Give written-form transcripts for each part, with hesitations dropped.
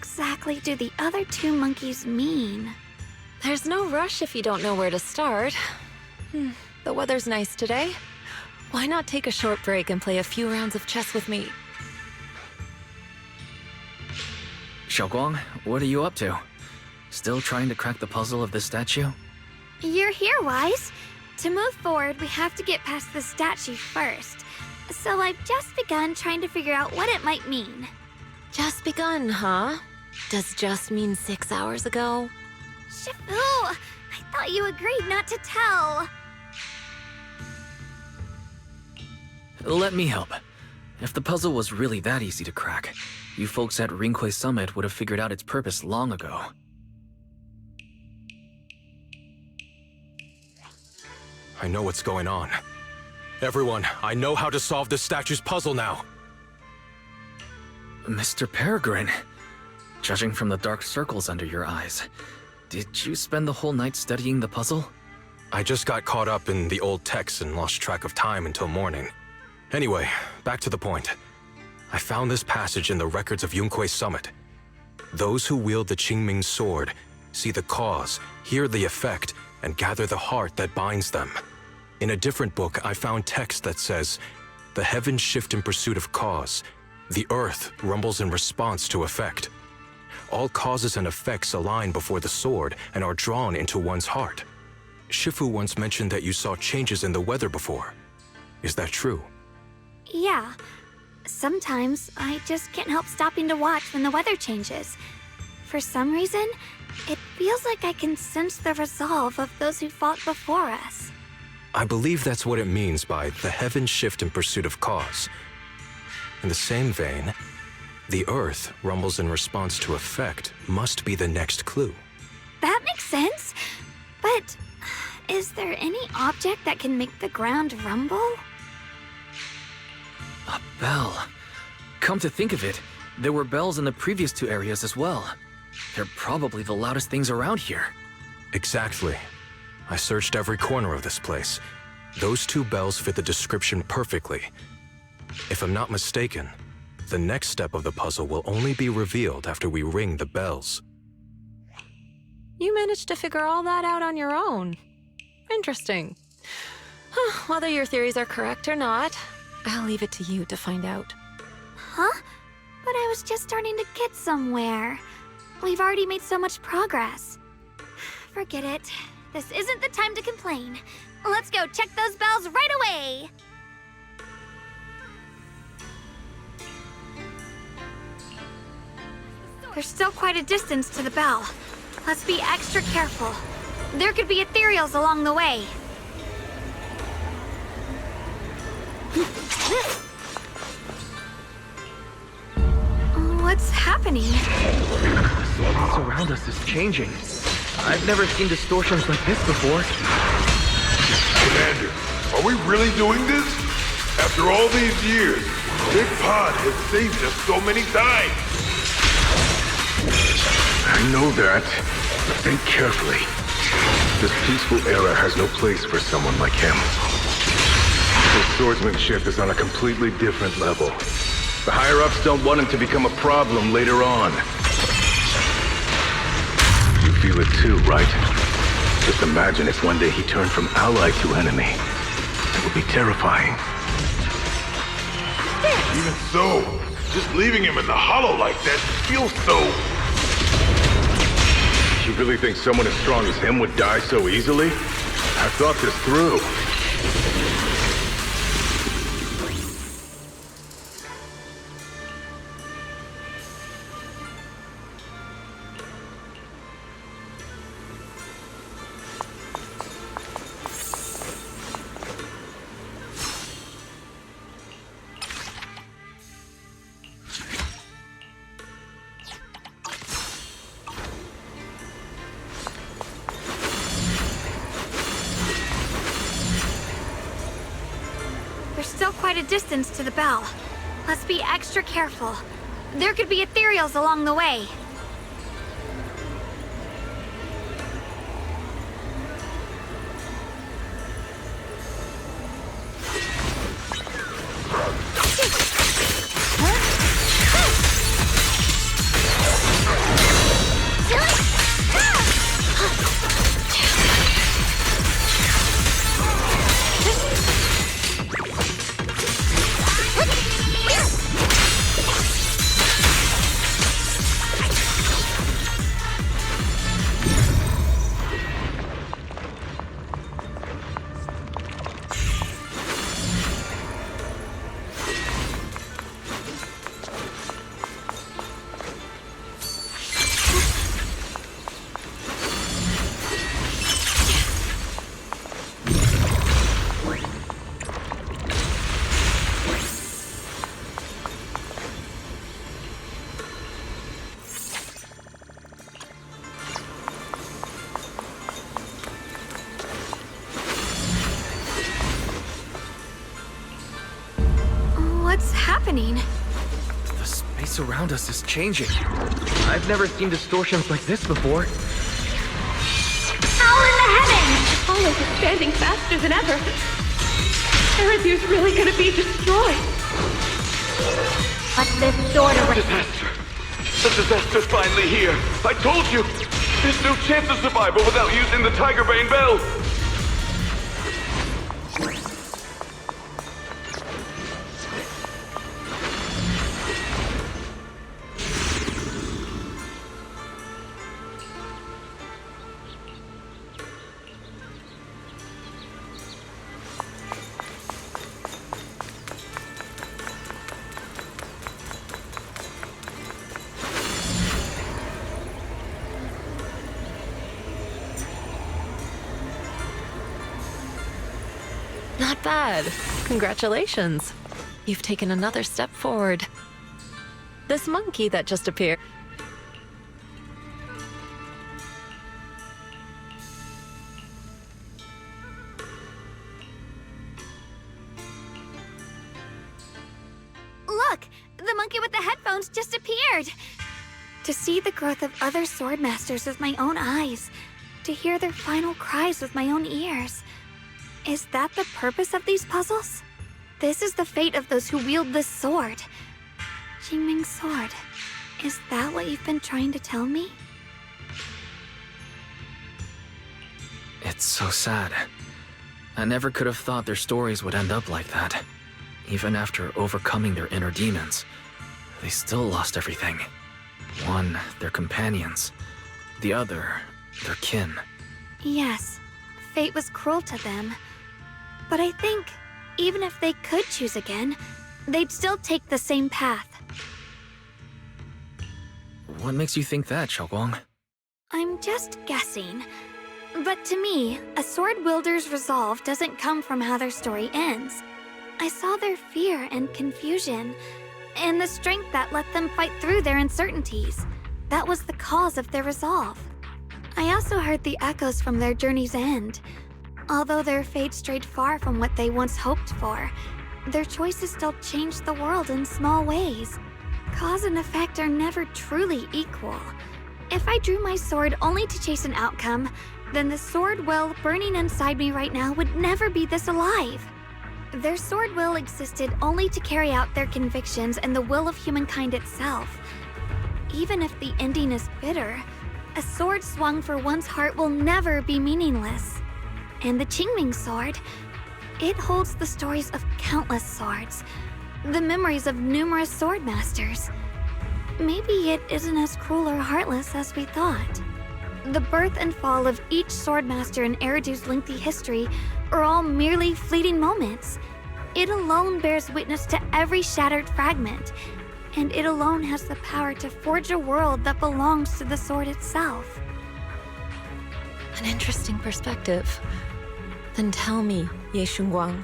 exactly do the other two monkeys mean? There's no rush if you don't know where to start. The weather's nice today. Why not take a short break and play a few rounds of chess with me? Shunguang, what are you up to? Still trying to crack the puzzle of this statue? You're here, Wise. To move forward, we have to get past the statue first. So I've just begun trying to figure out what it might mean. Just begun, huh? Does just mean 6 hours ago? Shifu! I thought you agreed not to tell. Let me help. If the puzzle was really that easy to crack, you folks at Ringquay Summit would have figured out its purpose long ago. I know what's going on. Everyone, I know how to solve this statue's puzzle now. Mr. Peregrine, judging from the dark circles under your eyes, did you spend the whole night studying the puzzle? I just got caught up in the old texts and lost track of time until morning. Anyway, back to the point. I found this passage in the records of Yunquay Summit. Those who wield the Qingming Sword see the cause, hear the effect, and gather the heart that binds them. In a different book, I found text that says, "The heavens shift in pursuit of cause. The earth rumbles in response to effect. All causes and effects align before the sword and are drawn into one's heart." Shifu once mentioned that you saw changes in the weather before. Is that true? Yeah. Sometimes I just can't help stopping to watch when the weather changes. For some reason, it feels like I can sense the resolve of those who fought before us. I believe that's what it means by the heavens shift in pursuit of cause. In the same vein, the earth rumbles in response to effect must be the next clue. That makes sense. But is there any object that can make the ground rumble? A bell. Come to think of it, there were bells in the previous two areas as well. They're probably the loudest things around here. Exactly. I searched every corner of this place. Those two bells fit the description perfectly. If I'm not mistaken, the next step of the puzzle will only be revealed after we ring the bells. You managed to figure all that out on your own. Interesting. Whether your theories are correct or not, I'll leave it to you to find out. Huh? But I was just starting to get somewhere. We've already made so much progress. Forget it. This isn't the time to complain. Let's go check those bells right away! There's still quite a distance to the bell. Let's be extra careful. There could be ethereals along the way. What's happening? What's around us is changing. I've never seen distortions like this before. Commander, are we really doing this? After all these years, Big Pod has saved us so many times. I know that, but think carefully. This peaceful era has no place for someone like him. His swordsmanship is on a completely different level. The higher-ups don't want him to become a problem later on. You feel it too, right? Just imagine if one day he turned from ally to enemy. It would be terrifying. Even so, just leaving him in the hollow like that feels so... You really think someone as strong as him would die so easily? I've thought this through. Still quite a distance to the bell. Let's be extra careful. There could be ethereals along the way. What's happening? The space around us is changing. I've never seen distortions like this before. Owl in the heavens! All is expanding faster than ever. Eridu's really gonna be destroyed. What's this sword array? Disaster. The disaster's finally here. I told you. There's no chance of survival without using the Tiger Bane Bell. Not bad. Congratulations. You've taken another step forward. This monkey that just appeared. Look! The monkey with the headphones just appeared! To see the growth of other sword masters with my own eyes, to hear their final cries with my own ears. Is that the purpose of these puzzles? This is the fate of those who wield this sword. Qingming Sword. Is that what you've been trying to tell me? It's so sad. I never could have thought their stories would end up like that. Even after overcoming their inner demons, they still lost everything. One, their companions. The other, their kin. Yes, fate was cruel to them. But I think, even if they could choose again, they'd still take the same path. What makes you think that, Shunguang? I'm just guessing. But to me, a sword wielder's resolve doesn't come from how their story ends. I saw their fear and confusion, and the strength that let them fight through their uncertainties. That was the cause of their resolve. I also heard the echoes from their journey's end. Although their fate strayed far from what they once hoped for, their choices still changed the world in small ways. Cause and effect are never truly equal. If I drew my sword only to chase an outcome, then the sword well burning inside me right now would never be this alive. Their sword will existed only to carry out their convictions and the will of humankind itself. Even if the ending is bitter, a sword swung for one's heart will never be meaningless. And the Qingming Sword, it holds the stories of countless swords, the memories of numerous sword masters. Maybe it isn't as cruel or heartless as we thought. The birth and fall of each sword master in Eridu's lengthy history are all merely fleeting moments. It alone bears witness to every shattered fragment, and it alone has the power to forge a world that belongs to the sword itself. An interesting perspective. Then tell me, Ye Shunguang,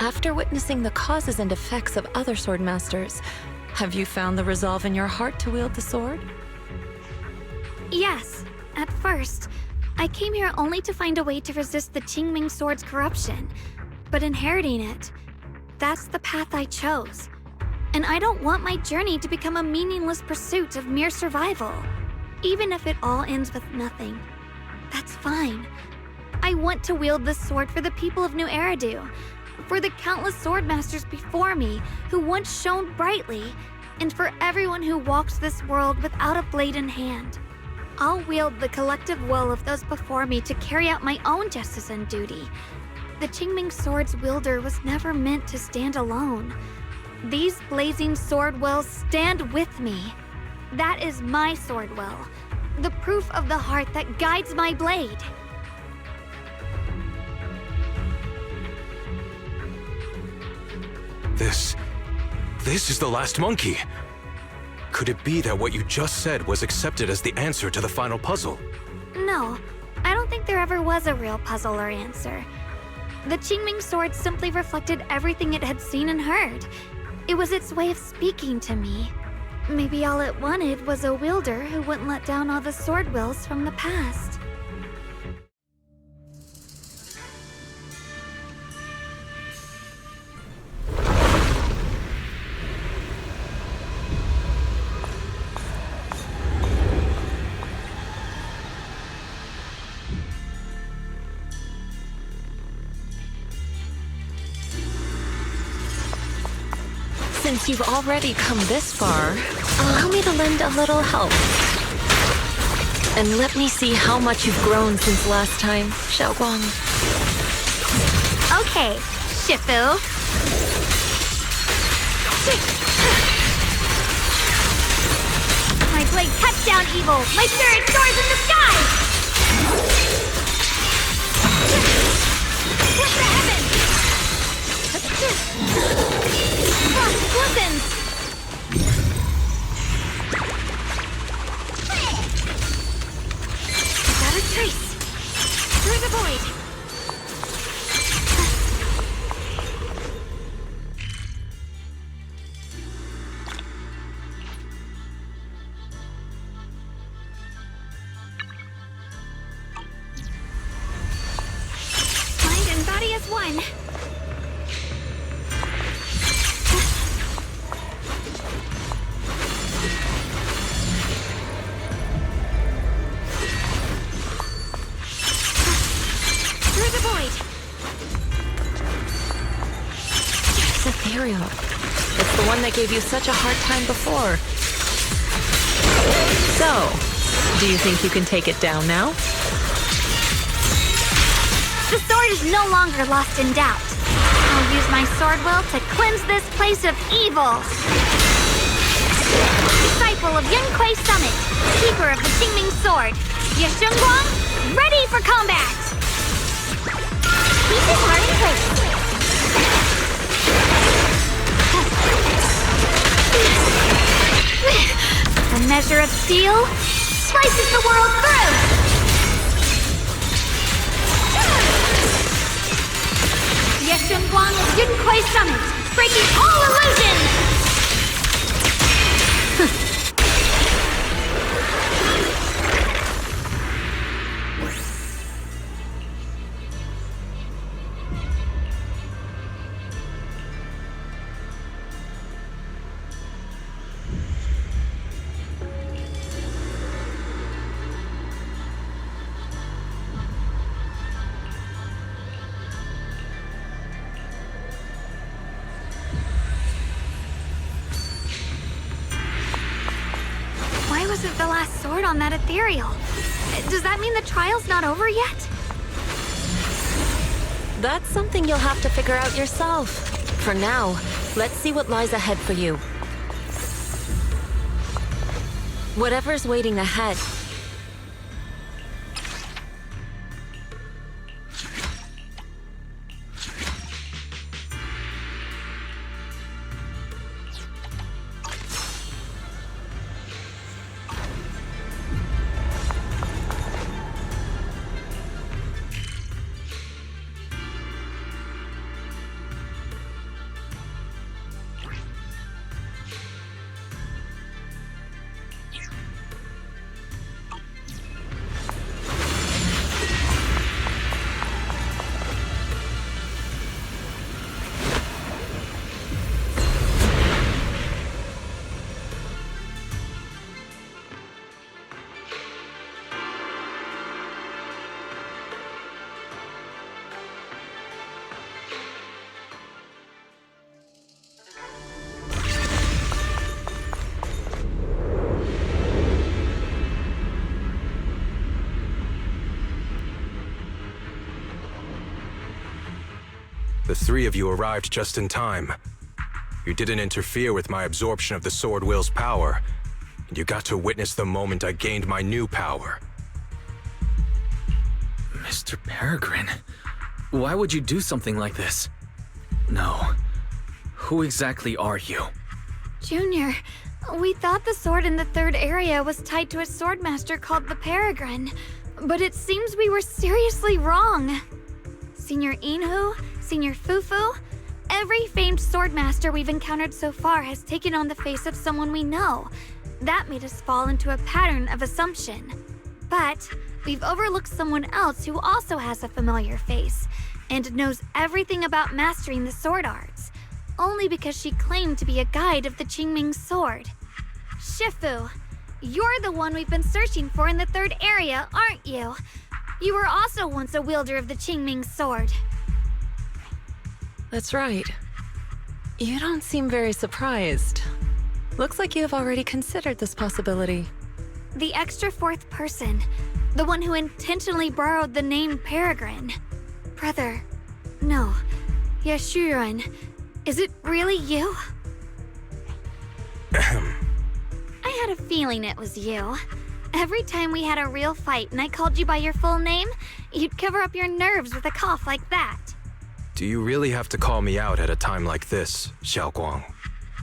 after witnessing the causes and effects of other sword masters, have you found the resolve in your heart to wield the sword? Yes, at first. I came here only to find a way to resist the Qingming Sword's corruption, but inheriting it, that's the path I chose. And I don't want my journey to become a meaningless pursuit of mere survival. Even if it all ends with nothing, that's fine. I want to wield this sword for the people of New Eridu, for the countless sword masters before me who once shone brightly, and for everyone who walks this world without a blade in hand. I'll wield the collective will of those before me to carry out my own justice and duty. The Qingming Sword's wielder was never meant to stand alone. These blazing sword wills stand with me. That is my sword will, the proof of the heart that guides my blade. This is the last monkey. Could it be that what you just said was accepted as the answer to the final puzzle? No, I don't think there ever was a real puzzle or answer. The Qingming Sword simply reflected everything it had seen and heard. It was its way of speaking to me. Maybe all it wanted was a wielder who wouldn't let down all the sword wills from the past. Since you've already come this far, allow me to lend a little help. And let me see how much you've grown since last time, Xiaoguang. Okay, Shifu. My blade cuts down evil. My spirit soars in the sky. Split the heavens. Frost glistens. Without a trace. Through the void. One. Through the void. It's ethereal. It's the one that gave you such a hard time before. So, do you think you can take it down now? The sword is no longer lost in doubt. I'll use my sword will to cleanse this place of evil. Disciple of Yunquei Summit, keeper of the Qingming Sword, Ye Shunguang, ready for combat! Keep his heart in place. A measure of steel slices the world through! Ye Shunguang of Yunquei Summit, breaking all illusions! Wasn't the last sword on that ethereal? Does that mean the trial's not over yet? That's something you'll have to figure out yourself. For now, let's see what lies ahead for you. Whatever's waiting ahead, The three of you arrived just in time. You didn't interfere with my absorption of the Sword Will's power, and you got to witness the moment I gained my new power. Mr. Peregrine, why would you do something like this? No. Who exactly are you? Junior, we thought the sword in the third area was tied to a sword master called the Peregrine, but it seems we were seriously wrong. Senior Inhu, Senior Fufu, every famed sword master we've encountered so far has taken on the face of someone we know. That made us fall into a pattern of assumption. But we've overlooked someone else who also has a familiar face and knows everything about mastering the sword arts, only because she claimed to be a guide of the Qingming Sword. Shifu, you're the one we've been searching for in the third area, aren't you? You were also once a wielder of the Qingming Sword. That's right. You don't seem very surprised. Looks like you have already considered this possibility. The extra fourth person, the one who intentionally borrowed the name Peregrine. Brother, no, Ye Shunguang, is it really you? I had a feeling it was you. Every time we had a real fight and I called you by your full name, you'd cover up your nerves with a cough like that. Do you really have to call me out at a time like this, Xiaoguang?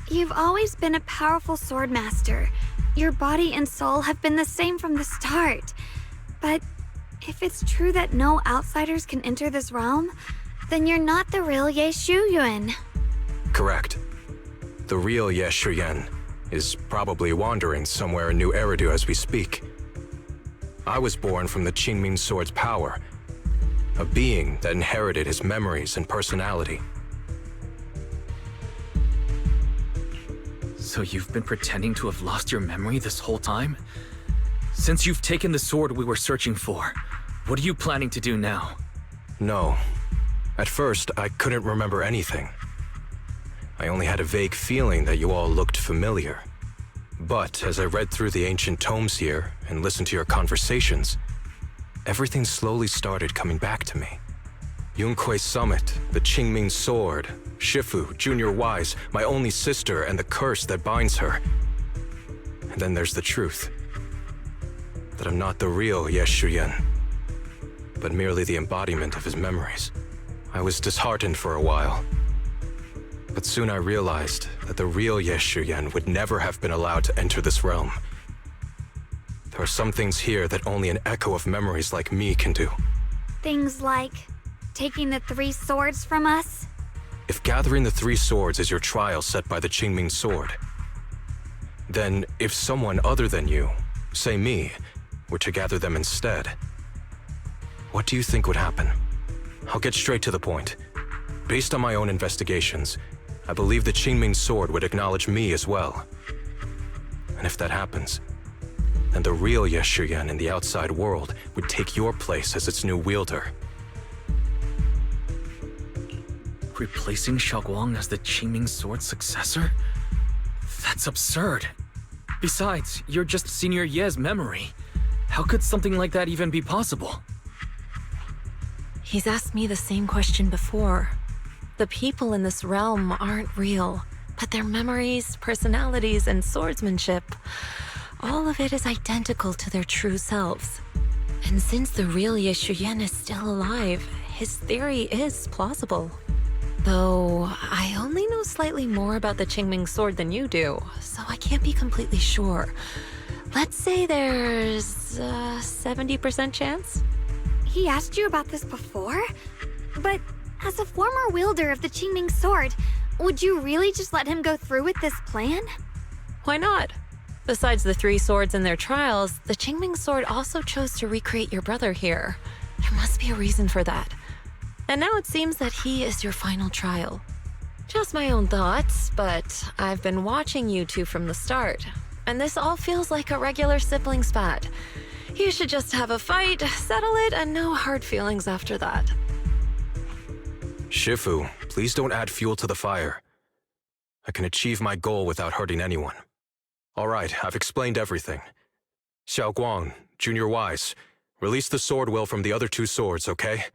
You've always been a powerful sword master. Your body and soul have been the same from the start. But if it's true that no outsiders can enter this realm, then you're not the real Ye Shunguang. Correct. The real Ye Shunguang is probably wandering somewhere in New Eridu as we speak. I was born from the Qingming Sword's power, a being that inherited his memories and personality. So you've been pretending to have lost your memory this whole time? Since you've taken the sword we were searching for, what are you planning to do now? No. At first, I couldn't remember anything. I only had a vague feeling that you all looked familiar. But as I read through the ancient tomes here and listened to your conversations, everything slowly started coming back to me. Yunquei Summit, the Qingming Sword, Shifu, Junior Wise, my only sister, and the curse that binds her. And then there's the truth. That I'm not the real Ye Shunguang, but merely the embodiment of his memories. I was disheartened for a while. But soon I realized that the real Ye Shunguang would never have been allowed to enter this realm. There are some things here that only an echo of memories like me can do. Things like taking the 3 swords from us? If gathering the 3 swords is your trial set by the Qingming Sword, then if someone other than you, say me, were to gather them instead, what do you think would happen? I'll get straight to the point. Based on my own investigations, I believe the Qingming Sword would acknowledge me as well. And if that happens, then the real Ye Shunguang in the outside world would take your place as its new wielder. Replacing Xiaoguang as the Qingming Sword's successor? That's absurd. Besides, you're just Senior Ye's memory. How could something like that even be possible? He's asked me the same question before. The people in this realm aren't real, but their memories, personalities, and swordsmanship, all of it is identical to their true selves. And since the real Ye Shunguang is still alive, his theory is plausible. Though, I only know slightly more about the Qingming Sword than you do, so I can't be completely sure. Let's say there's a 70% chance? He asked you about this before? But as a former wielder of the Qingming Sword, would you really just let him go through with this plan? Why not? Besides the 3 swords and their trials, the Qingming Sword also chose to recreate your brother here. There must be a reason for that. And now it seems that he is your final trial. Just my own thoughts, but I've been watching you two from the start, and this all feels like a regular sibling spat. You should just have a fight, settle it, and no hard feelings after that. Shifu, please don't add fuel to the fire. I can achieve my goal without hurting anyone. All right, I've explained everything. Xiaoguang, Junior Wise, release the sword will from the other 2 swords, okay?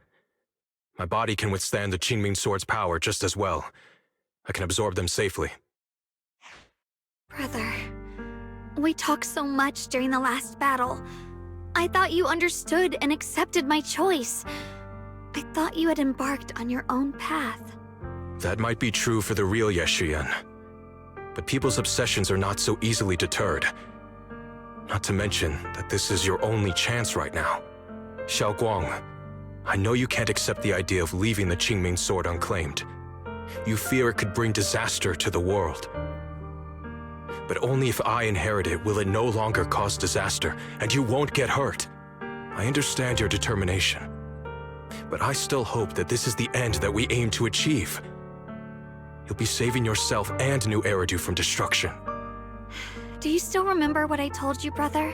My body can withstand the Qingming Sword's power just as well. I can absorb them safely. Brother, we talked so much during the last battle. I thought you understood and accepted my choice. I thought you had embarked on your own path. That might be true for the real Ye Shunguang. But people's obsessions are not so easily deterred. Not to mention that this is your only chance right now. Xiaoguang, I know you can't accept the idea of leaving the Qingming Sword unclaimed. You fear it could bring disaster to the world. But only if I inherit it will it no longer cause disaster, and you won't get hurt. I understand your determination. But I still hope that this is the end that we aim to achieve. You'll be saving yourself and New Eridu from destruction. Do you still remember what I told you, brother?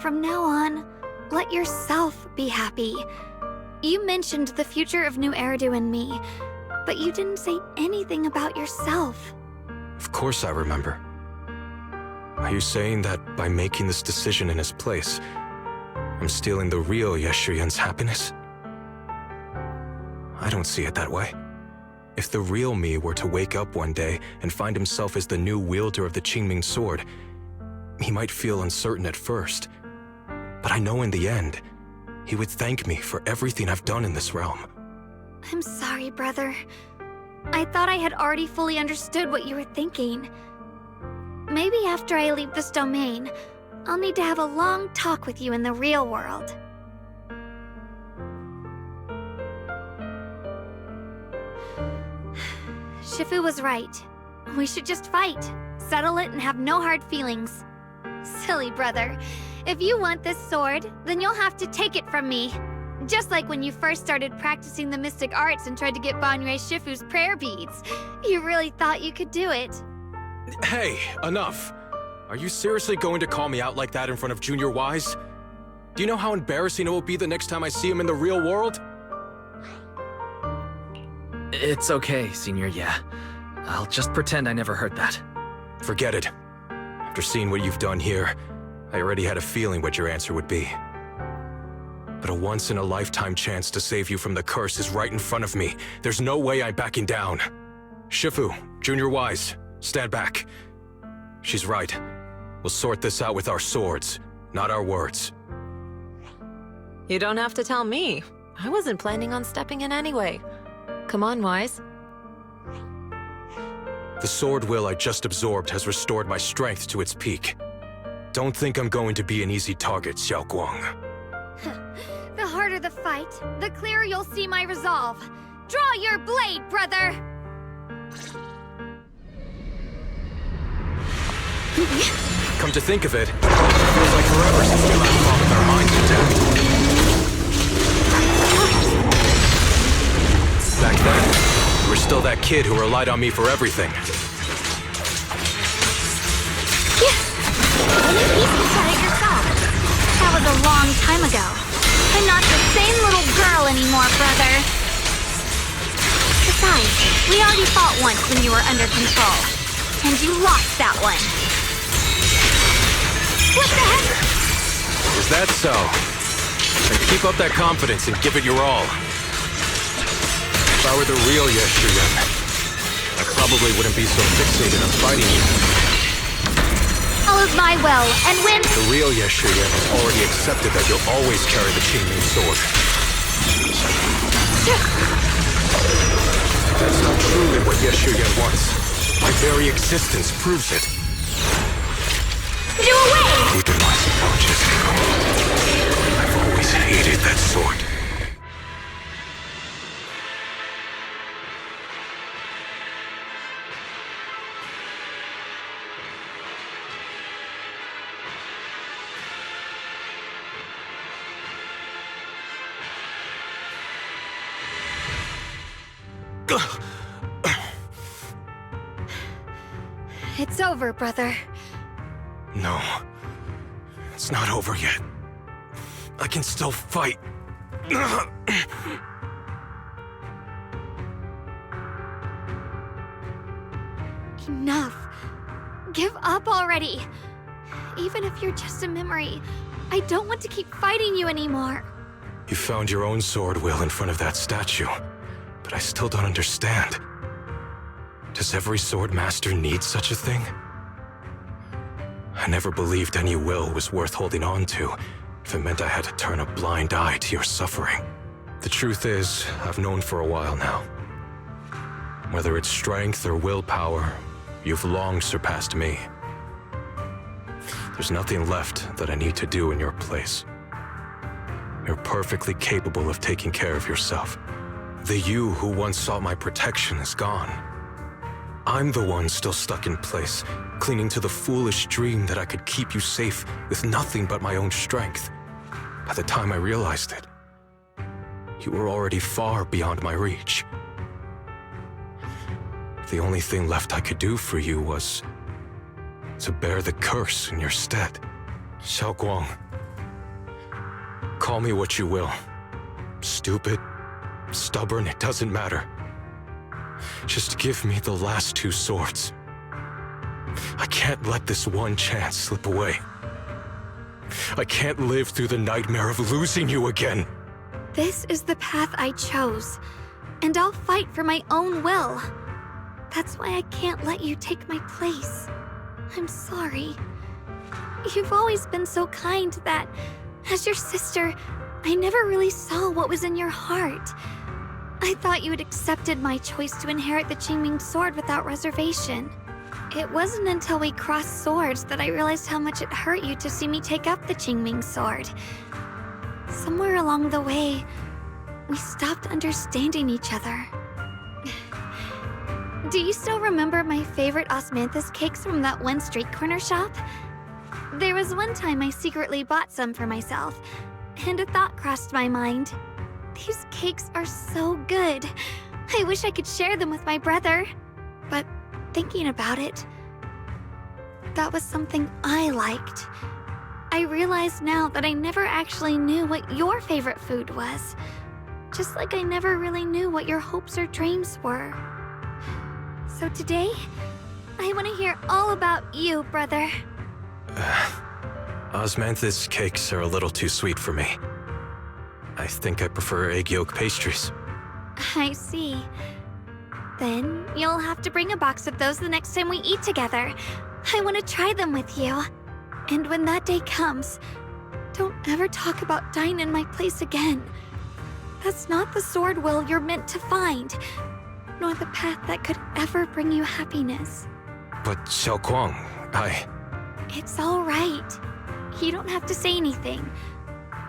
From now on, let yourself be happy. You mentioned the future of New Eridu and me, but you didn't say anything about yourself. Of course I remember. Are you saying that by making this decision in his place, I'm stealing the real Ye Shunguang's happiness? I don't see it that way. If the real me were to wake up one day and find himself as the new wielder of the Qingming Sword, he might feel uncertain at first. But I know in the end, he would thank me for everything I've done in this realm. I'm sorry, brother. I thought I had already fully understood what you were thinking. Maybe after I leave this domain, I'll need to have a long talk with you in the real world. Shifu was right. We should just fight, settle it, and have no hard feelings. Silly brother. If you want this sword, then you'll have to take it from me. Just like when you first started practicing the mystic arts and tried to get Banyue Shifu's prayer beads. You really thought you could do it. Hey, enough. Are you seriously going to call me out like that in front of Junior Wise? Do you know how embarrassing it will be the next time I see him in the real world? It's okay, Senior Ye. I'll just pretend I never heard that. Forget it. After seeing what you've done here, I already had a feeling what your answer would be. But a once-in-a-lifetime chance to save you from the curse is right in front of me. There's no way I'm backing down. Shifu, Junior Wise, stand back. She's right. We'll sort this out with our swords, not our words. You don't have to tell me. I wasn't planning on stepping in anyway. Come on, Wise. The sword will I just absorbed has restored my strength to its peak. Don't think I'm going to be an easy target, Xiaoguang. The harder the fight, the clearer you'll see my resolve. Draw your blade, brother! Come to think of it, feels like forever since we last fought with our minds intact. Back then, you were still that kid who relied on me for everything. You said it yourself. That was a long time ago. I'm not the same little girl anymore, brother. Besides, we already fought once when you were under control. And you lost that one. What the heck? Is that so? Then keep up that confidence and give it your all. If I were the real Ye Shunguang, I probably wouldn't be so fixated on fighting you. All is my will, and when... The real Ye Shunguang has already accepted that you'll always carry the Qingming Sword. That's not truly what Ye Shunguang wants. My very existence proves it. Do away! Deep in my subconscious, I've always hated that sword. It's over, brother. No. It's not over yet. I can still fight. Enough. Give up already. Even if you're just a memory, I don't want to keep fighting you anymore. You found your own sword will in front of that statue, but I still don't understand. Does every sword master need such a thing? I never believed any will was worth holding on to if it meant I had to turn a blind eye to your suffering. The truth is, I've known for a while now. Whether it's strength or willpower, you've long surpassed me. There's nothing left that I need to do in your place. You're perfectly capable of taking care of yourself. The you who once sought my protection is gone. I'm the one still stuck in place, clinging to the foolish dream that I could keep you safe with nothing but my own strength. By the time I realized it, you were already far beyond my reach. The only thing left I could do for you was to bear the curse in your stead. Xiaoguang, call me what you will. Stupid, stubborn, it doesn't matter. Just give me the last two swords. I can't let this one chance slip away. I can't live through the nightmare of losing you again. This is the path I chose, and I'll fight for my own will. That's why I can't let you take my place. I'm sorry. You've always been so kind that, as your sister, I never really saw what was in your heart. I thought you had accepted my choice to inherit the Qingming Sword without reservation. It wasn't until we crossed swords that I realized how much it hurt you to see me take up the Qingming Sword. Somewhere along the way, we stopped understanding each other. Do you still remember my favorite osmanthus cakes from that one street corner shop? There was one time I secretly bought some for myself, and a thought crossed my mind. These cakes are so good. I wish I could share them with my brother. But thinking about it, that was something I liked. I realize now that I never actually knew what your favorite food was. Just like I never really knew what your hopes or dreams were. So today, I want to hear all about you, brother. Osmanthus cakes are a little too sweet for me. I think I prefer egg yolk pastries. I see. Then you'll have to bring a box of those the next time we eat together. I want to try them with you. And when that day comes, don't ever talk about dying in my place again. That's not the sword will you're meant to find, nor the path that could ever bring you happiness. But Xiaoguang, It's all right. You don't have to say anything.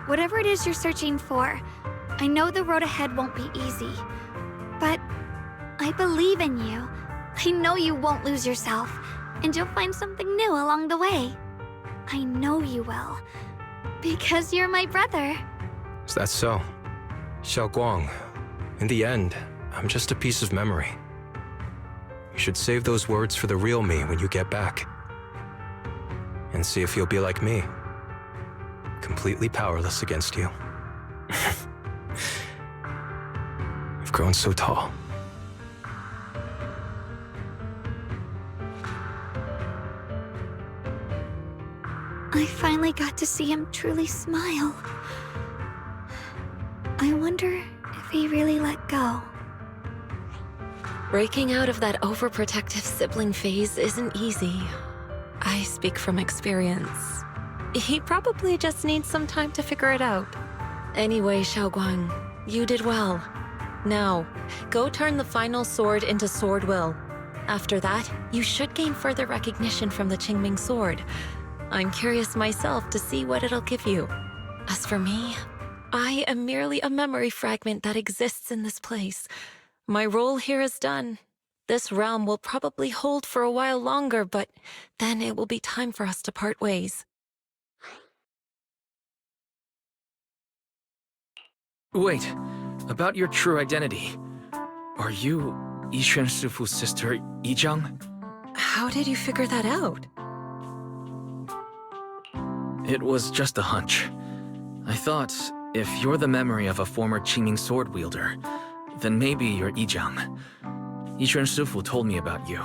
Whatever it is you're searching for, I know the road ahead won't be easy. But I believe in you. I know you won't lose yourself, and you'll find something new along the way. I know you will. Because you're my brother. Is that so? Xiaoguang, in the end, I'm just a piece of memory. You should save those words for the real me when you get back. And see if you'll be like me. Completely powerless against you. You've grown so tall. I finally got to see him truly smile. I wonder if he really let go. Breaking out of that overprotective sibling phase isn't easy. I speak from experience. He probably just needs some time to figure it out. Anyway, Xiaoguang, you did well. Now, go turn the final sword into sword will. After that, you should gain further recognition from the Qingming Sword. I'm curious myself to see what it'll give you. As for me, I am merely a memory fragment that exists in this place. My role here is done. This realm will probably hold for a while longer, but then it will be time for us to part ways. Wait, about your true identity. Are you Ye Shifu's sister, Yizhang? How did you figure that out? It was just a hunch. I thought, if you're the memory of a former Qingming sword wielder, then maybe you're Yizhang. Ye Shifu told me about you.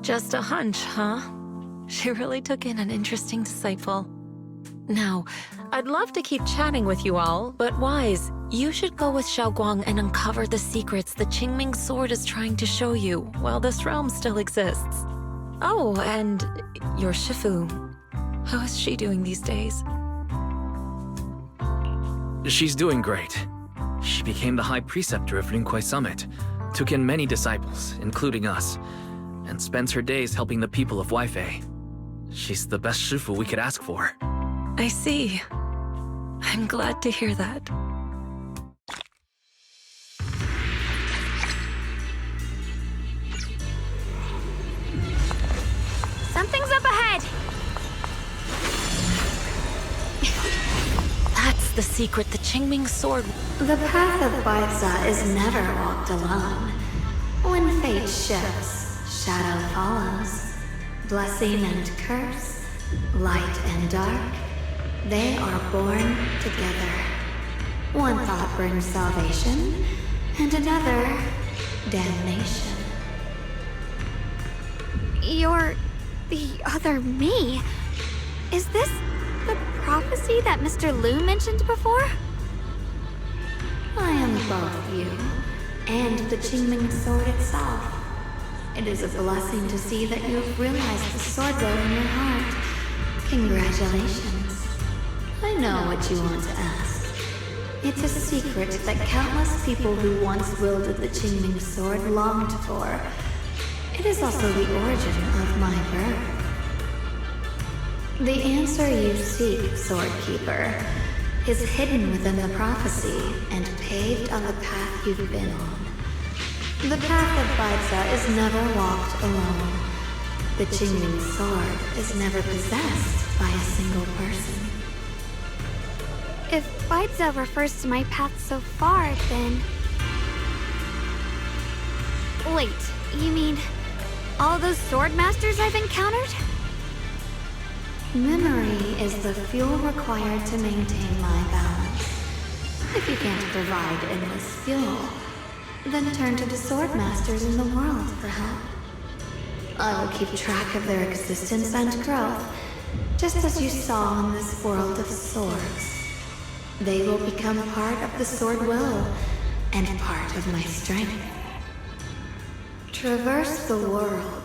Just a hunch, huh? She really took in an interesting disciple. Now, I'd love to keep chatting with you all, but Wise, you should go with Xiaoguang and uncover the secrets the Qingming Sword is trying to show you while this realm still exists. Oh, and your Shifu. How is she doing these days? She's doing great. She became the High Preceptor of Yunquai Summit, took in many disciples, including us, and spends her days helping the people of Weifei. She's the best Shifu we could ask for. I see. I'm glad to hear that. Something's up ahead! That's the secret the Qingming Sword... The path of Baiza is never walked alone. When fate shifts, shadow follows. Blessing and curse, light and dark, they are born together. One thought brings salvation, and another, damnation. You're the other me. Is this the prophecy that Mr. Liu mentioned before? I am both you and the Qingming Sword itself. It is a blessing to see that you have realized the sword will in your heart. Congratulations. I know what you want to ask. It's a secret that countless people who once wielded the Qingming Sword longed for. It is also the origin of my birth. The answer you seek, Sword Keeper, is hidden within the prophecy and paved on the path you've been on. The path of Baiza is never walked alone. The Qingming Sword is never possessed by a single person. If Baiza refers to my path so far, then... Wait, you mean all those sword masters I've encountered? Memory is the fuel required to maintain my balance. If you can't provide endless fuel, then turn to the sword masters in the world for help. I will keep track of their existence and growth, just as you saw in this world of swords. They will become part of the sword will and part of my strength. Traverse the world,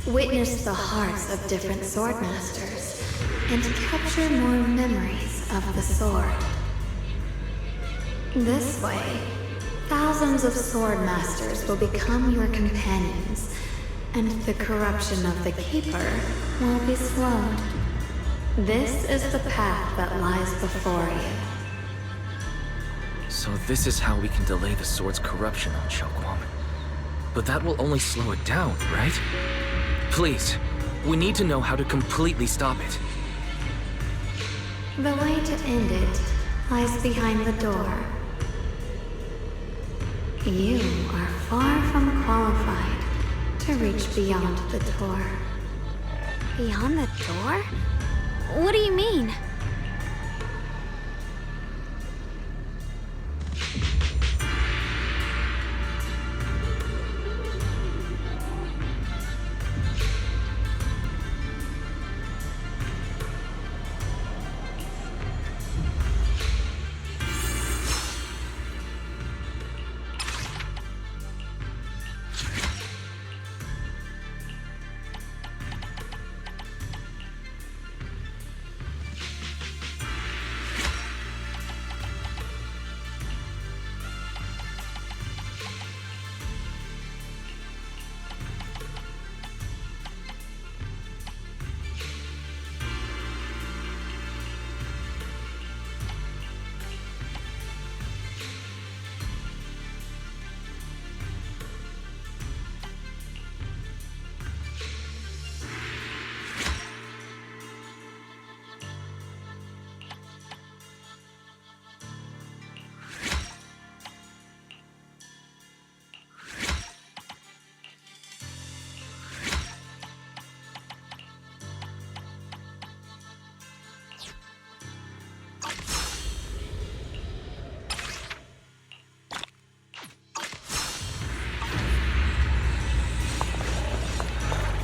witness the hearts of different sword masters, and capture more memories of the sword. This way, thousands of sword masters will become your companions, and the corruption of the Keeper will be slowed. This is the path that lies before you. So this is how we can delay the sword's corruption on Shunguang. But that will only slow it down, right? Please, we need to know how to completely stop it. The way to end it lies behind the door. You are far from qualified to reach beyond the door. Beyond the door? What do you mean?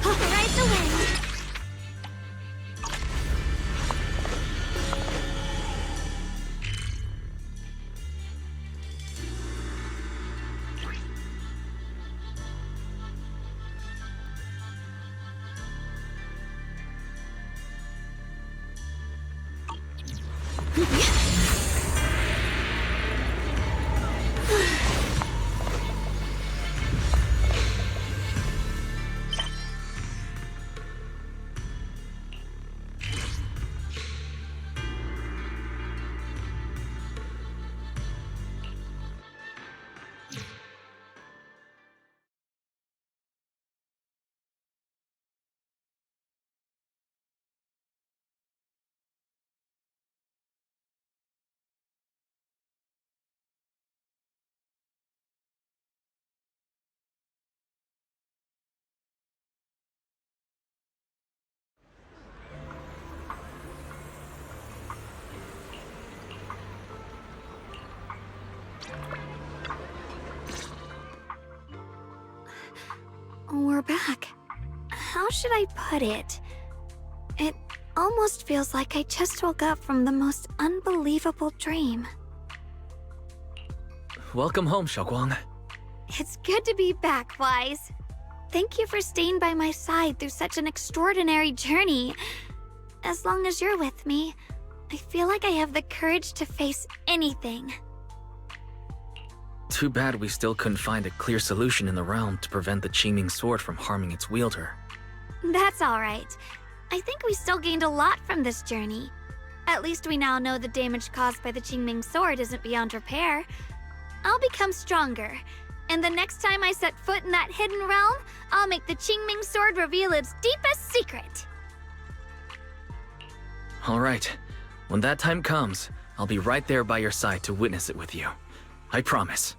Ride the wind! We're back. how should I put it? It almost feels like I just woke up from the most unbelievable dream. Welcome home, Shunguang. It's good to be back, Wise. Thank you for staying by my side through such an extraordinary journey. As long as you're with me, I feel like I have the courage to face anything. Too bad we still couldn't find a clear solution in the realm to prevent the Qingming Sword from harming its wielder. That's alright. I think we still gained a lot from this journey. At least we now know the damage caused by the Qingming Sword isn't beyond repair. I'll become stronger, and the next time I set foot in that hidden realm, I'll make the Qingming Sword reveal its deepest secret. Alright, when that time comes, I'll be right there by your side to witness it with you. I promise.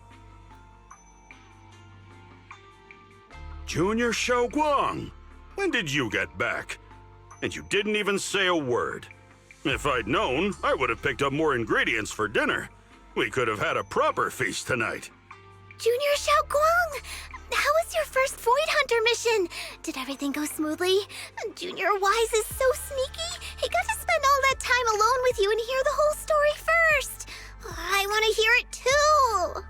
Junior Shunguang, when did you get back? And you didn't even say a word. If I'd known, I would have picked up more ingredients for dinner. We could have had a proper feast tonight. Junior Shunguang, how was your first Void Hunter mission? Did everything go smoothly? Junior Wise is so sneaky. He got to spend all that time alone with you and hear the whole story first. I want to hear it too.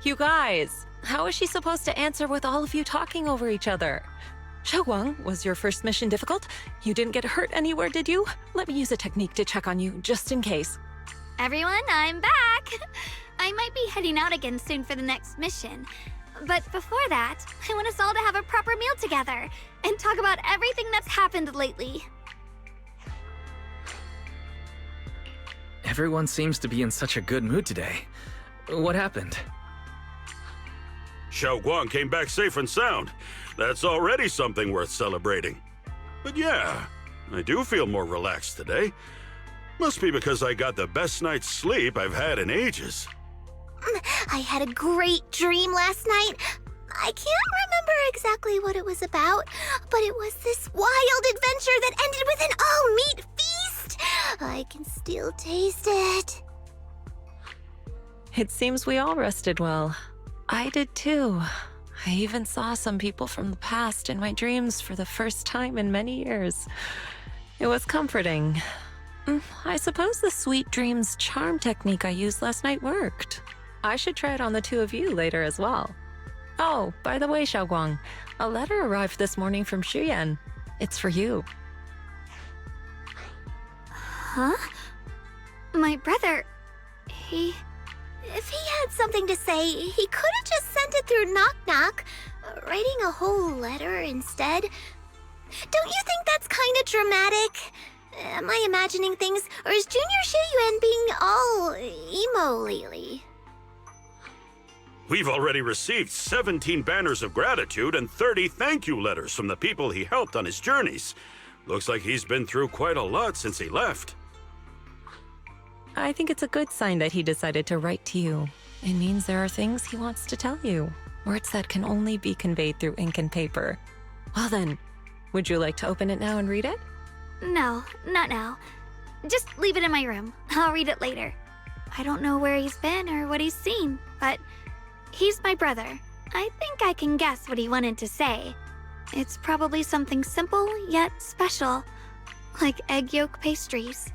You guys, how is she supposed to answer with all of you talking over each other? Shunguang, was your first mission difficult? You didn't get hurt anywhere, did you? Let me use a technique to check on you, just in case. Everyone, I'm back! I might be heading out again soon for the next mission. But before that, I want us all to have a proper meal together and talk about everything that's happened lately. Everyone seems to be in such a good mood today. What happened? Shunguang came back safe and sound. That's already something worth celebrating. But yeah, I do feel more relaxed today. Must be because I got the best night's sleep I've had in ages. I had a great dream last night. I can't remember exactly what it was about, but it was this wild adventure that ended with an all-meat feast. I can still taste it. It seems we all rested well. I did too. I even saw some people from the past in my dreams for the first time in many years. It was comforting. I suppose the sweet dreams charm technique I used last night worked. I should try it on the two of you later as well. Oh, by the way, Shunguang, a letter arrived this morning from Xuyan. It's for you. Huh? My brother, If he had something to say, he could have just sent it through Knock Knock, writing a whole letter instead. Don't you think that's kind of dramatic? Am I imagining things, or is Junior Xuyan being all emo lately? We've already received 17 banners of gratitude and 30 thank you letters from the people he helped on his journeys. Looks like he's been through quite a lot since he left. I think it's a good sign that he decided to write to you. It means there are things he wants to tell you. Words that can only be conveyed through ink and paper. Well then, would you like to open it now and read it? no, not now. Just leave it in my room. I'll read it later. I don't know where he's been or what he's seen, but he's my brother. I think I can guess what he wanted to say. It's probably something simple yet special, like egg yolk pastries.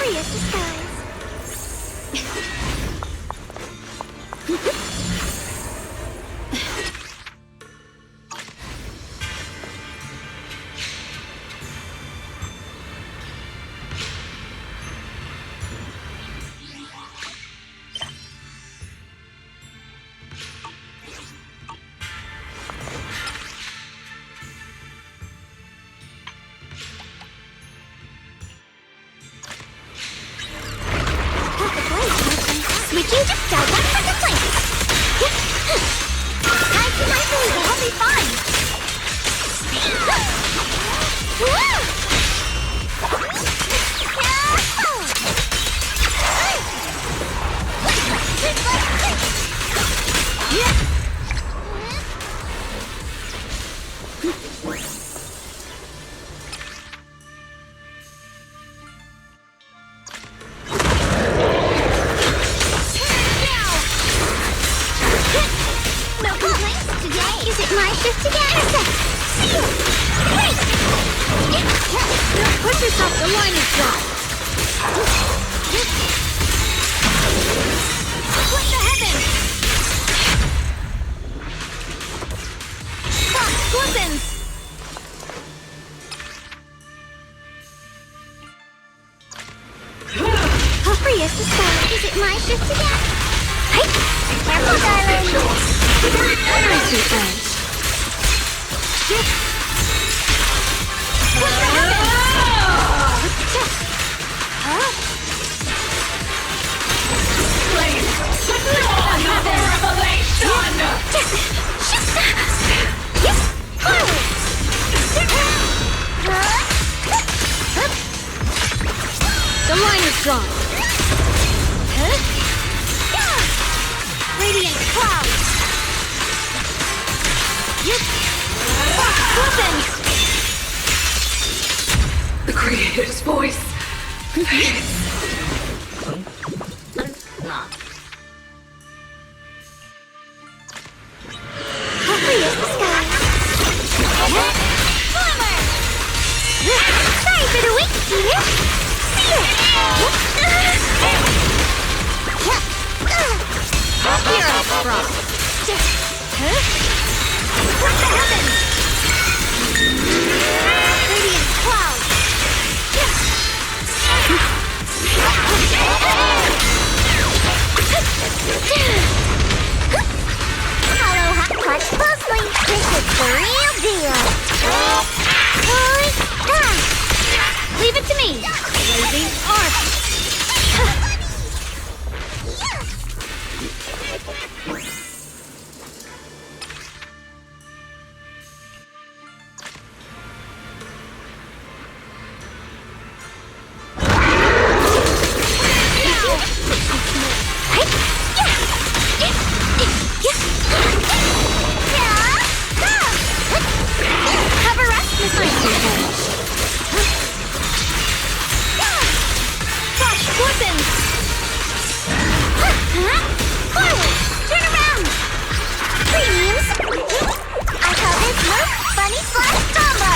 Appropriate disguise. Switching to start one second place. Time to my move, I'll be fine. Is it my shift to get access? Wait! Push yourself, the line is dry. Split the heavens! Fox glistens! Appropriate disguise. Is it my shift to get? Hey! Careful, darling! Very sweet edge. What the The line is drawn. Radiant clouds. The Creator's voice. Appropriate disguise. Former. Sorry for the wait, dear. Hero Frost. What the heavens? Radiant cloud. Hollow hot clutch closely. This is the real deal. Leave it to me. Blazing arc. Cover up this way. Glistens. Forward! Turn around! Premiums! I call this move Bunny Slash Combo!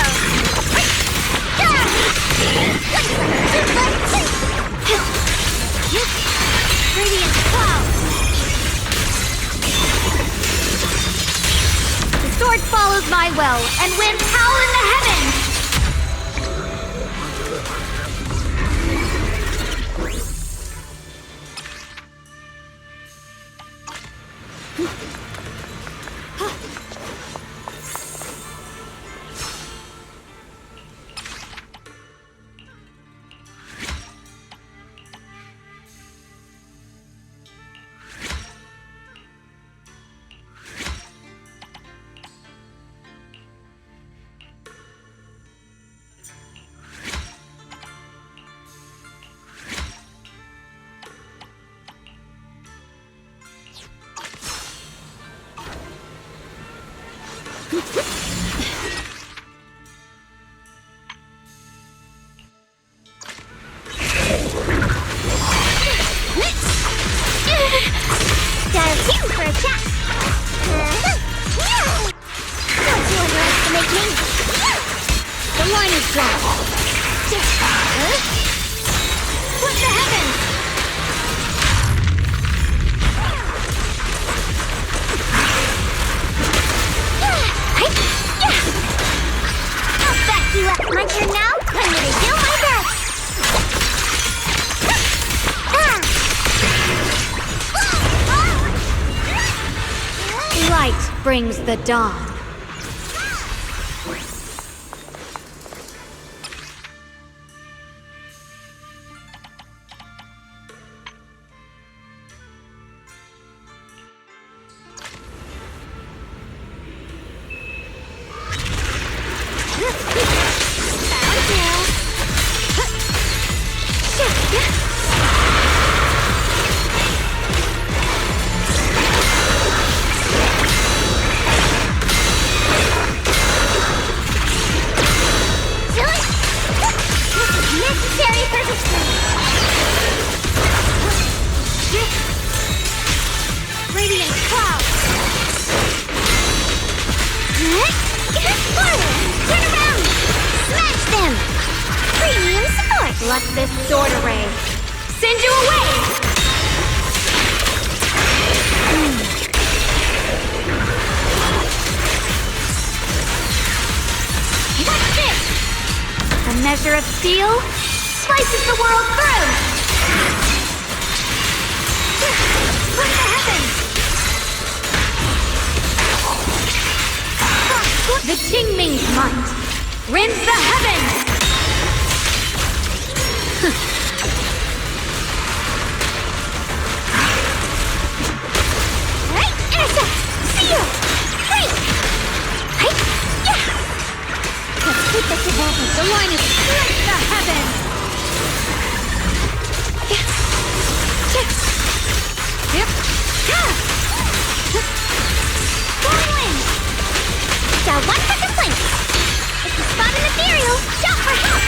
Radiant Cloud! The sword follows my will and wins power in the heavens. The line is drawn. What the brings the dawn. Let this sword array send you away! What's this? A measure of steel slices the world through! What the heavens? The Qingming's might rends the heavens! Right, intercept! Seal! Break! Right, yeah! Let's keep this advantage. The line is split the heavens! Yeah. Yep. Going wind! Down one second place! If you spot an ethereal, shout for help!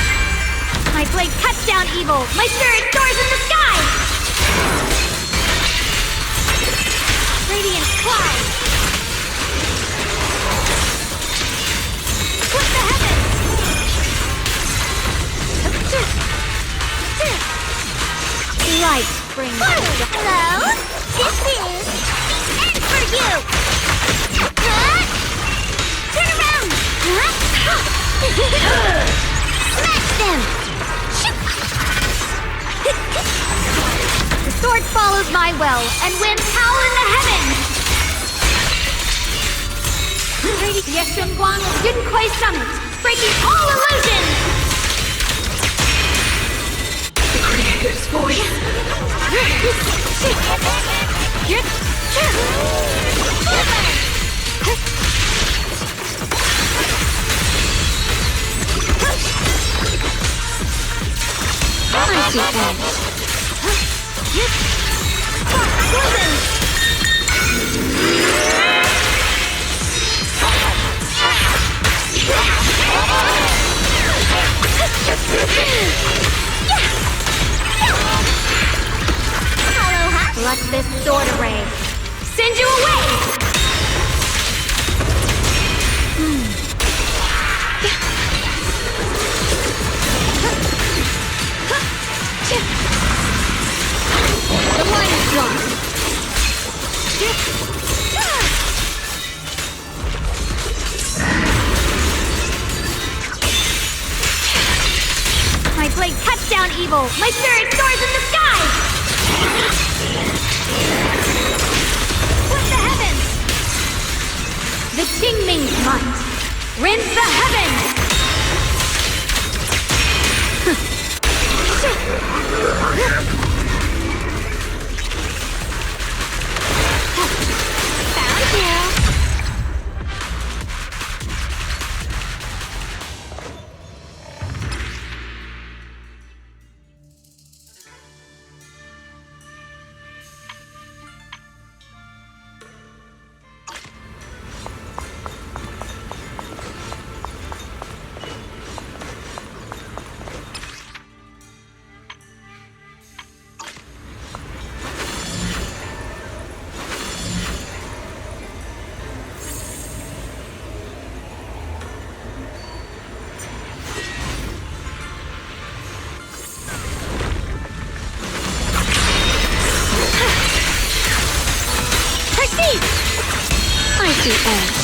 My blade cuts down evil! My spirit soars in the sky! Radiant cloud! Split the heavens! Light brings the... Hello? This is the end for you! Turn around! Smash them! The sword follows my will and wins power in the heavens! Ye Shunguang of Yunquay Summit, breaking all illusions! The Creator's voice. I see edge. Let this sword array send you away! The line is drawn. My blade cuts down evil. My spirit soars in the sky. Split the heavens. The Qingming's might rends the heavens. Found you. the edge.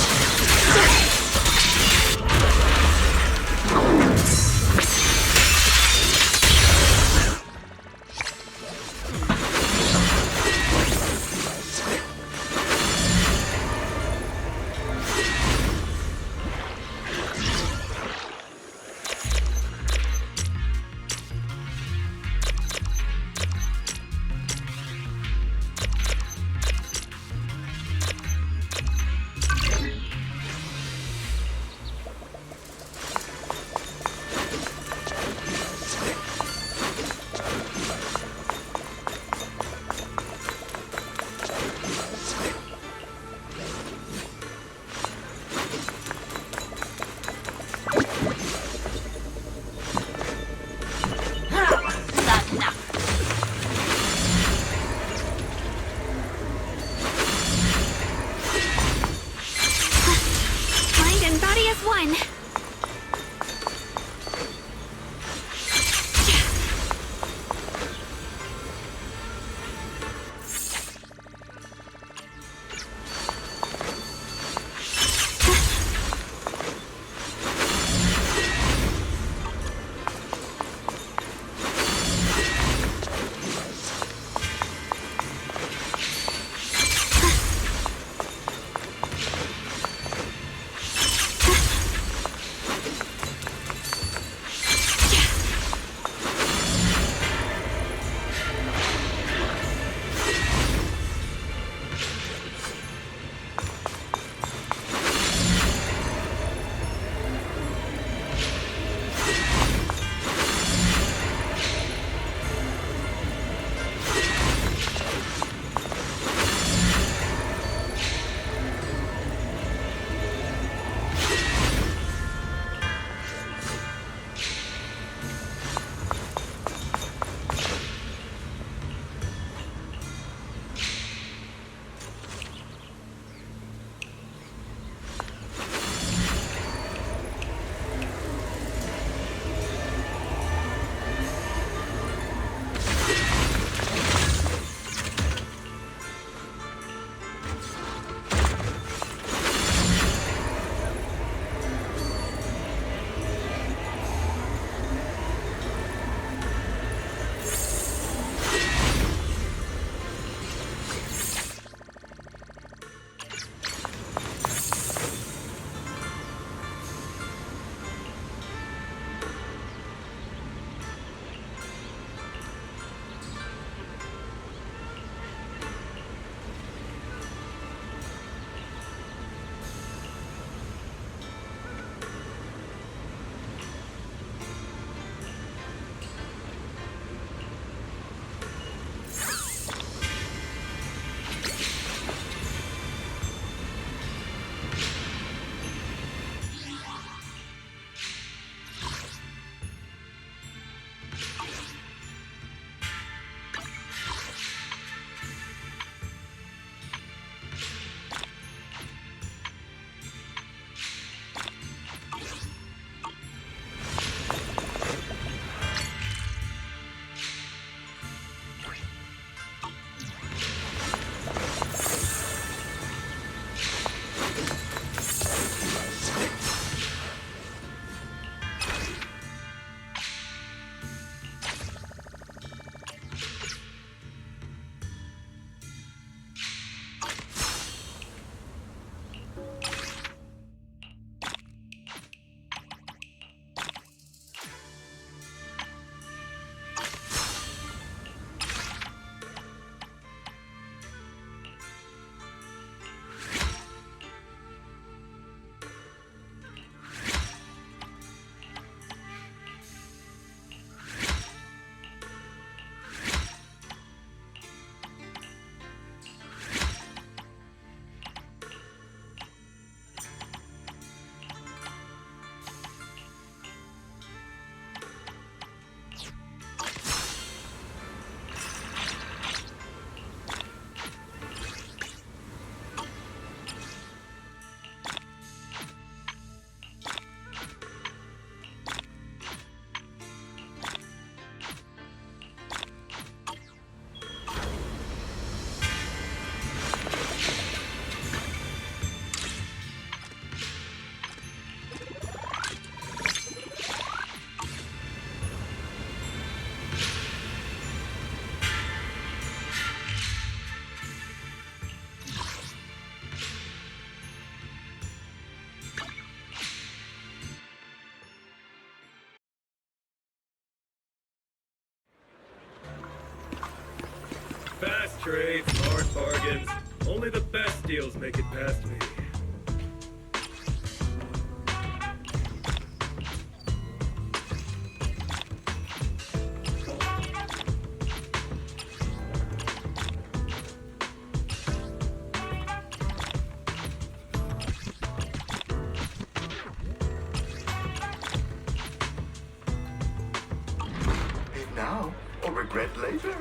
Straight, smart bargains. Only the best deals make it past me. Now or regret later.